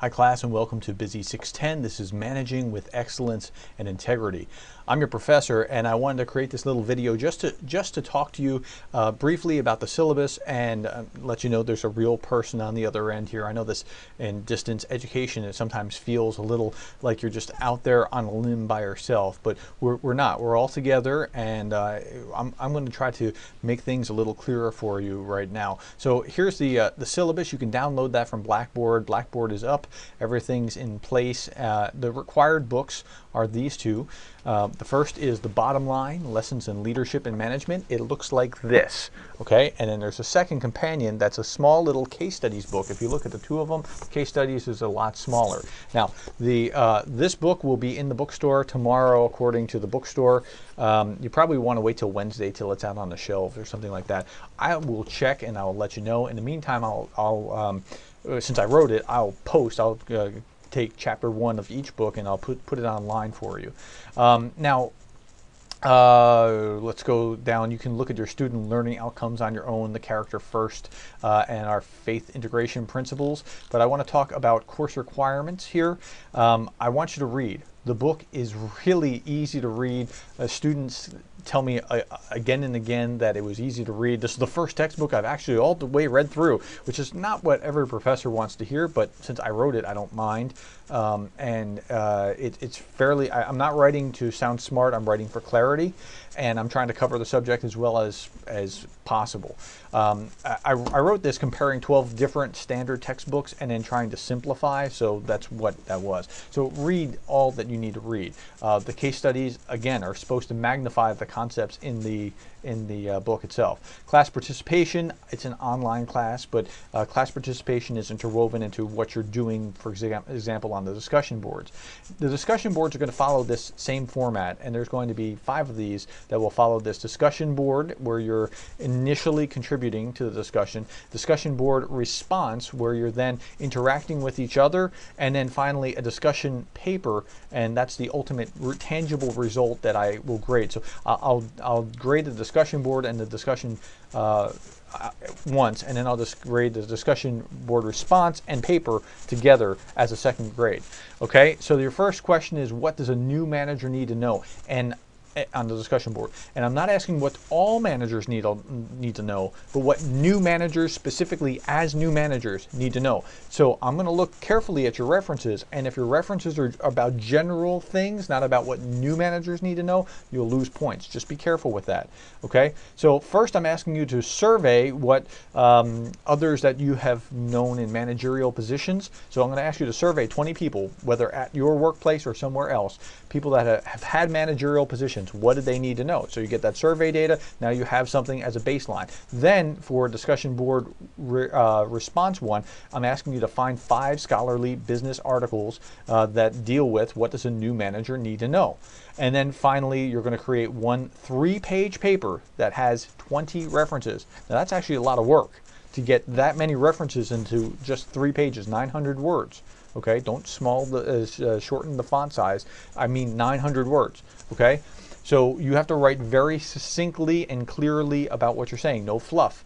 Hi class and welcome to Busy 610. This is Managing with Excellence and Integrity. I'm your professor and I wanted to create this little video just to talk to you briefly about the syllabus and let you know there's a real person on the other end here. I know this in distance education it sometimes feels a little like you're just out there on a limb by yourself, but we're not. We're all together and I'm going to try to make things a little clearer for you right now. So here's the syllabus. You can download that from Blackboard. Blackboard is up. Everything's in place. The required books are these two. The first is the bottom line, Lessons in Leadership and Management. It looks like this, okay? And then there's a second companion that's a small little case studies book. If you look at the two of them, case studies is a lot smaller. Now, this book will be in the bookstore tomorrow, according to the bookstore. You probably want to wait till Wednesday till it's out on the shelves or something like that. I will check and I'll let you know. In the meantime, since I wrote it, I'll take chapter 1 of each book and I'll put it online for you. Now, let's go down. You can look at your student learning outcomes on your own, the character first, and our faith integration principles. But I want to talk about course requirements here. I want you to read. The book is really easy to read. Students tell me again and again that it was easy to read. This is the first textbook I've actually all the way read through, which is not what every professor wants to hear, but since I wrote it, I don't mind. It's fairly, I'm not writing to sound smart, I'm writing for clarity, and I'm trying to cover the subject as well as possible. I wrote this comparing 12 different standard textbooks and then trying to simplify, so that's what that was. So read all that you need to read. The case studies, again, are supposed to magnify the concepts in the book itself. Class participation, it's an online class, but class participation is interwoven into what you're doing, for example, on the discussion boards. The discussion boards are going to follow this same format, and there's going to be 5 of these that will follow this discussion board where you're initially contributing to the discussion board response where you're then interacting with each other, and then finally a discussion paper, and that's the ultimate tangible result that I will grade. So I'll grade the discussion board and the discussion once, and then I'll just grade the discussion board response and paper together as a second grade. Okay, so your first question is, what does a new manager need to know? And on the discussion board, and I'm not asking what all managers need to know, but what new managers, specifically as new managers, need to know. So I'm going to look carefully at your references, and if your references are about general things, not about what new managers need to know, you'll lose points. Just be careful with that. Okay, so first I'm asking you to survey what others that you have known in managerial positions. So I'm going to ask you to survey 20 people, whether at your workplace or somewhere else, people that have had managerial positions. What did they need to know? So you get that survey data. Now you have something as a baseline. Then for discussion board response 1, I'm asking you to find 5 scholarly business articles that deal with what does a new manager need to know. And then finally, you're going to create one 3-page paper that has 20 references. Now that's actually a lot of work to get that many references into just 3 pages, 900 words. Okay, don't shorten the font size. I mean 900 words. Okay. So you have to write very succinctly and clearly about what you're saying. No fluff.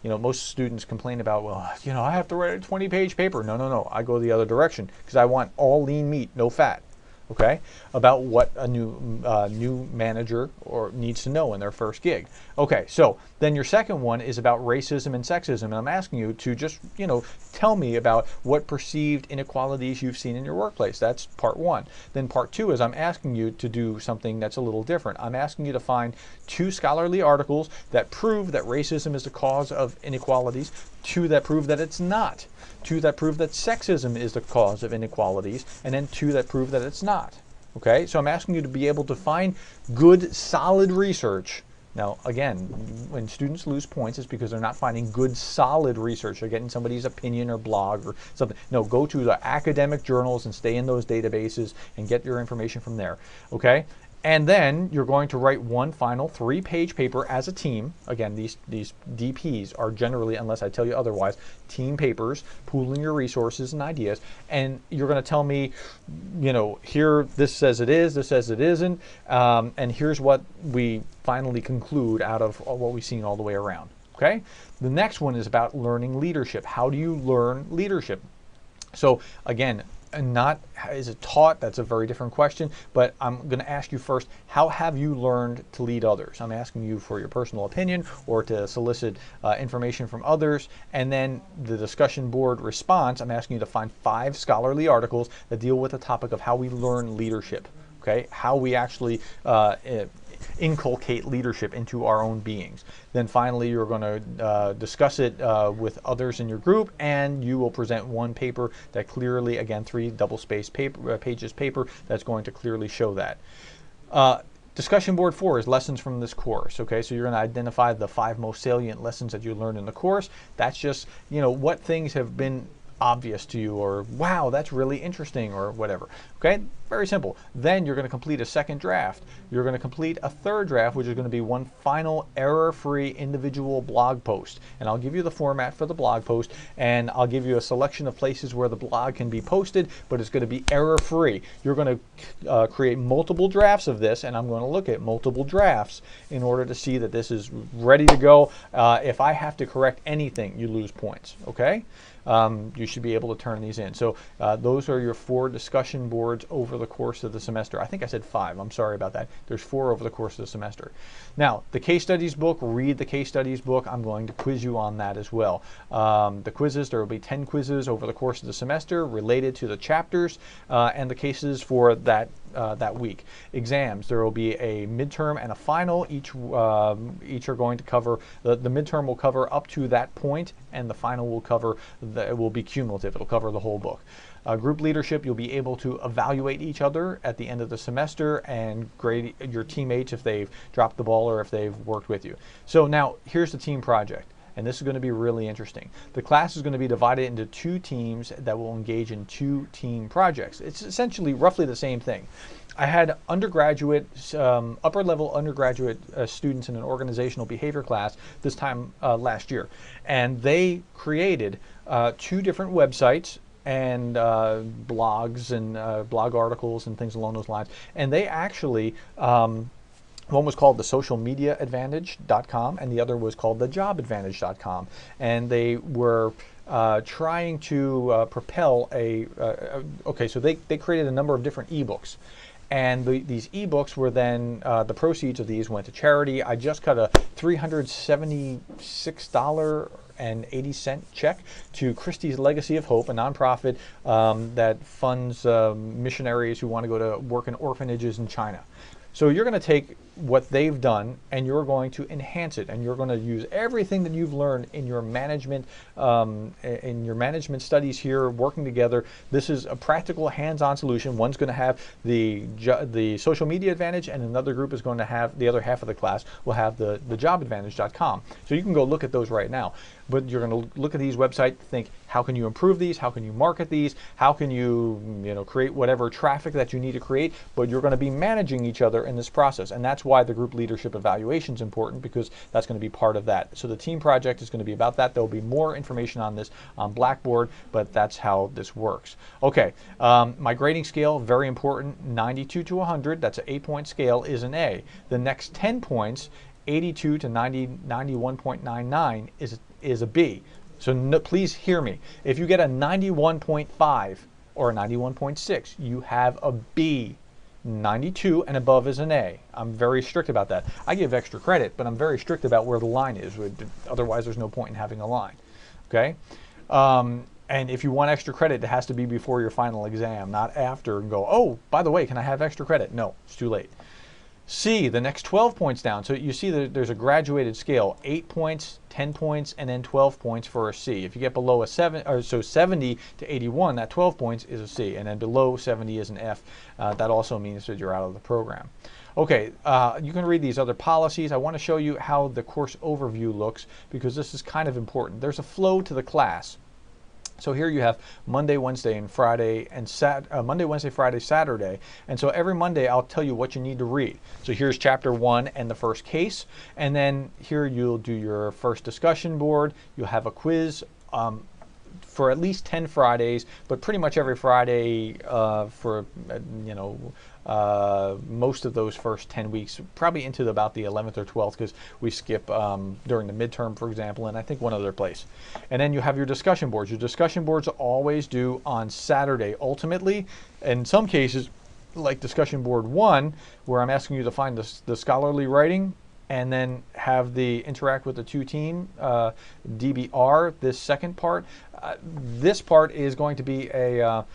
Most students complain about, well, I have to write a 20-page paper. No. I go the other direction because I want all lean meat, no fat. Okay, about what a new manager needs to know in their first gig. Okay, so then your second one is about racism and sexism, and I'm asking you to just tell me about what perceived inequalities you've seen in your workplace. That's part 1. Then part 2 is I'm asking you to do something that's a little different. I'm asking you to find 2 scholarly articles that prove that racism is the cause of inequalities, 2 that prove that it's not, 2 that prove that sexism is the cause of inequalities, and then 2 that prove that it's not. Okay, so I'm asking you to be able to find good, solid research. Now, again, when students lose points, it's because they're not finding good, solid research. They're getting somebody's opinion or blog or something. No, go to the academic journals and stay in those databases and get your information from there. Okay? And then you're going to write one final 3-page paper as a team. Again, these DPs are generally, unless I tell you otherwise, team papers, pooling your resources and ideas. And you're going to tell me, here this says it is, this says it isn't, and here's what we finally conclude out of what we've seen all the way around. Okay? The next one is about learning leadership. How do you learn leadership? So again, not is it taught? That's a very different question, but I'm going to ask you first, how have you learned to lead others? I'm asking you for your personal opinion or to solicit information from others. And then the discussion board response, I'm asking you to find 5 scholarly articles that deal with the topic of how we learn leadership, okay? How we actually inculcate leadership into our own beings. Then finally, you're going to discuss it with others in your group, and you will present one paper that clearly, again, 3 double-spaced pages paper that's going to clearly show that. Discussion board 4 is lessons from this course. Okay, so you're going to identify the 5 most salient lessons that you learned in the course. That's just, you know, what things have been obvious to you, or wow, that's really interesting, or whatever. Okay, very simple. Then you're going to complete a second draft. You're going to complete a third draft, which is going to be one final error-free individual blog post. And I'll give you the format for the blog post, and I'll give you a selection of places where the blog can be posted, but it's going to be error-free. You're going to create multiple drafts of this, and I'm going to look at multiple drafts in order to see that this is ready to go. If I have to correct anything, you lose points. Okay? You should be able to turn these in. So those are your 4 discussion boards over the course of the semester. I think I said 5. I'm sorry about that. There's 4 over the course of the semester. Now, the case studies book, read the case studies book. I'm going to quiz you on that as well. The quizzes, there will be 10 quizzes over the course of the semester related to the chapters and the cases for that week. Exams, there will be a midterm and a final. Each are going to cover, the midterm will cover up to that point, and the final will cover, it will be cumulative. It'll cover the whole book. Group leadership, you'll be able to evaluate each other at the end of the semester and grade your teammates if they've dropped the ball or if they've worked with you. So now, here's the team project. And this is going to be really interesting. The class is going to be divided into 2 teams that will engage in 2 team projects. It's essentially roughly the same thing. I had undergraduate, upper-level undergraduate students in an organizational behavior class this time last year. And they created 2 different websites and blogs and blog articles and things along those lines. And they actually one was called the socialmediaadvantage.com and the other was called the jobadvantage.com. And they were trying to propel okay, so they created a number of different ebooks. And these ebooks were then, the proceeds of these went to charity. I just cut a $376.80 check to Christie's Legacy of Hope, a nonprofit that funds missionaries who want to go to work in orphanages in China. So you're going to take what they've done and you're going to enhance it, and you're going to use everything that you've learned in your management studies here, working together. This is a practical, hands-on solution. One's going to have the social media advantage, and another group is going to have, the other half of the class will have the jobadvantage.com. So you can go look at those right now. But you're going to look at these websites, think, how can you improve these? How can you market these? How can you, create whatever traffic that you need to create? But you're going to be managing each other in this process. And that's why the group leadership evaluation is important, because that's going to be part of that. So the team project is going to be about that. There'll be more information on this on Blackboard, but that's how this works. Okay, my grading scale, very important, 92 to 100. That's an 8-point scale, is an A. The next 10 points, 82 to 91.99 is a B. So no, please hear me. If you get a 91.5 or a 91.6, you have a B. 92 and above is an A. I'm very strict about that. I give extra credit, but I'm very strict about where the line is. Otherwise, there's no point in having a line. Okay? And if you want extra credit, it has to be before your final exam, not after, and go, oh, by the way, can I have extra credit? No, it's too late. C, the next 12 points down. So you see that there's a graduated scale, 8 points, 10 points, and then 12 points for a C. If you get below a 70 to 81, that 12 points is a C, and then below 70 is an F. That also means that you're out of the program. Okay, you can read these other policies. I want to show you how the course overview looks, because this is kind of important. There's a flow to the class. So here you have Monday, Wednesday, and Friday, and Monday, Wednesday, Friday, Saturday. And so every Monday I'll tell you what you need to read. So here's chapter 1 and the first case. And then here you'll do your first discussion board. You'll have a quiz for at least 10 Fridays, but pretty much every Friday for, most of those first 10 weeks, probably into about the 11th or 12th, because we skip during the midterm, for example, and I think one other place. And then you have your discussion boards. Your discussion boards are always due on Saturday. Ultimately, in some cases, like discussion board 1, where I'm asking you to find the scholarly writing and then have the interact with the two team, DBR, this second part. This part is going to be a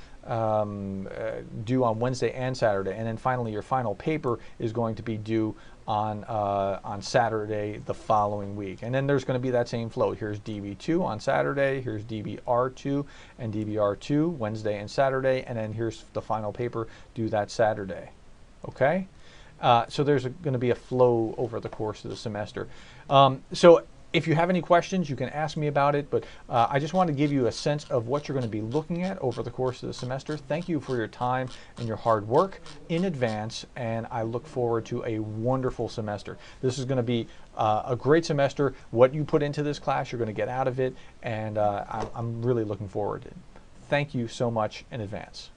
due on Wednesday and Saturday, and then finally your final paper is going to be due on Saturday the following week. And then there's going to be that same flow. Here's DB2 on Saturday, here's DBR2 and DBR2 Wednesday and Saturday, and then here's the final paper due that Saturday. Okay? So there's going to be a flow over the course of the semester. So if you have any questions, you can ask me about it, but I just want to give you a sense of what you're going to be looking at over the course of the semester. Thank you for your time and your hard work in advance, and I look forward to a wonderful semester. This is going to be a great semester. What you put into this class, you're going to get out of it, and I'm really looking forward to it. Thank you so much in advance.